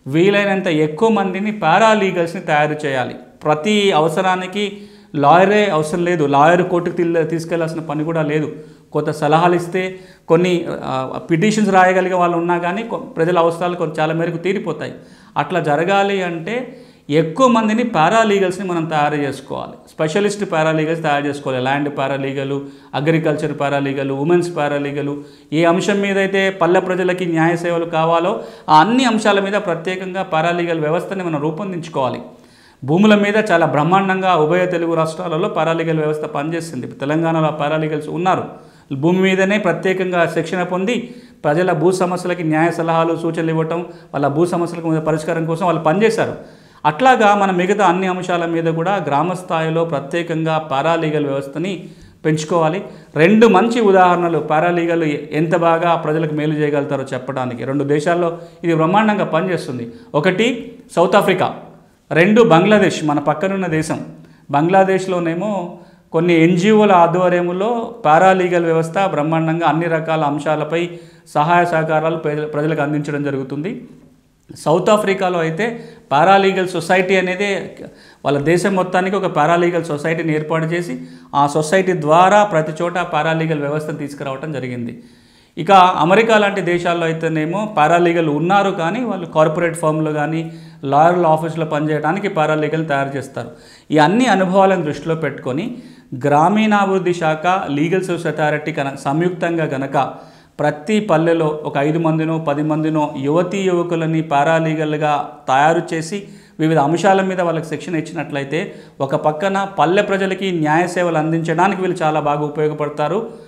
వీలైనంత ఎక్కువ మందిని పారాలీగల్స్ని తయారు చేయాలి. ప్రతి అవసరానికి లాయరే అవసరం లేదు, లాయర్ కోర్టుకు తీసుకెళ్లాల్సిన పని కూడా లేదు. కొంత సలహాలు ఇస్తే కొన్ని పిటిషన్స్ రాయగలిగే వాళ్ళు ఉన్నా కానీ ప్రజల అవసరాలు చాలా మేరకు తీరిపోతాయి. అట్లా జరగాలి అంటే ఎక్కువ మందిని పారాలీగల్స్ని మనం తయారు చేసుకోవాలి. స్పెషలిస్ట్ పారాలీగల్స్ తయారు చేసుకోవాలి. ల్యాండ్ పారాలీగలు, అగ్రికల్చర్ పారాలీగలు, ఉమెన్స్ పారాలీగలు, ఏ అంశం మీద అయితే పల్లె ప్రజలకి న్యాయ సేవలు కావాలో ఆ అన్ని అంశాల మీద ప్రత్యేకంగా పారాలీగల్ వ్యవస్థని మనం రూపొందించుకోవాలి. భూముల మీద చాలా బ్రహ్మాండంగా ఉభయ తెలుగు రాష్ట్రాలలో పారాలీగల్ వ్యవస్థ పనిచేస్తుంది. తెలంగాణలో పారాలీగల్స్ ఉన్నారు. భూమి మీదనే ప్రత్యేకంగా శిక్షణ పొంది ప్రజల భూ సమస్యలకి న్యాయ సలహాలు సూచనలు ఇవ్వటం, వాళ్ళ భూ సమస్యలకు పరిష్కారం కోసం వాళ్ళు పనిచేశారు. అట్లాగా మన మిగతా అన్ని అంశాల మీద కూడా గ్రామ స్థాయిలో ప్రత్యేకంగా పారాలీగల్ వ్యవస్థని పెంచుకోవాలి. 2 మంచి ఉదాహరణలు పారాలీగల్ ఎంత బాగా ప్రజలకు మేలు చేయగలుగుతారో చెప్పడానికి. 2 దేశాల్లో ఇది బ్రహ్మాండంగా పనిచేస్తుంది. ఒకటి సౌత్ ఆఫ్రికా, 2 బంగ్లాదేశ్, మన పక్కనున్న దేశం. బంగ్లాదేశ్లోనేమో కొన్ని ఎన్జిఓల ఆధ్వర్యంలో పారాలీగల్ వ్యవస్థ బ్రహ్మాండంగా అన్ని రకాల అంశాలపై సహాయ సహకారాలు ప్రజలకు అందించడం జరుగుతుంది. సౌత్ ఆఫ్రికాలో అయితే పారాలీగల్ సొసైటీ అనేది వాళ్ళ దేశం మొత్తానికి ఒక పారాలీగల్ సొసైటీని ఏర్పాటు చేసి ఆ సొసైటీ ద్వారా ప్రతి చోట పారాలీగల్ వ్యవస్థను తీసుకురావడం జరిగింది. ఇక అమెరికా లాంటి దేశాల్లో అయితేనేమో పారాలీగల్ ఉన్నారు, కానీ వాళ్ళు కార్పొరేట్ ఫర్మ్లో కానీ లాయర్ల ఆఫీసులో పనిచేయడానికి పారాలీగల్ తయారు చేస్తారు. ఈ అన్ని అనుభవాలను దృష్టిలో పెట్టుకొని గ్రామీణాభివృద్ధి శాఖ, లీగల్ సర్వీస్ అథారిటీ సంయుక్తంగా గనక ప్రతి పల్లెలో ఒక 5 మందినో 10 మందినో యువతీ యువకులని పారాలీగల్గా తయారు చేసి వివిధ అంశాల మీద వాళ్ళకి శిక్షణ ఇచ్చినట్లయితే ఒక పక్కన పల్లె ప్రజలకి న్యాయ సేవలు అందించడానికి వీళ్ళు చాలా బాగా ఉపయోగపడతారు.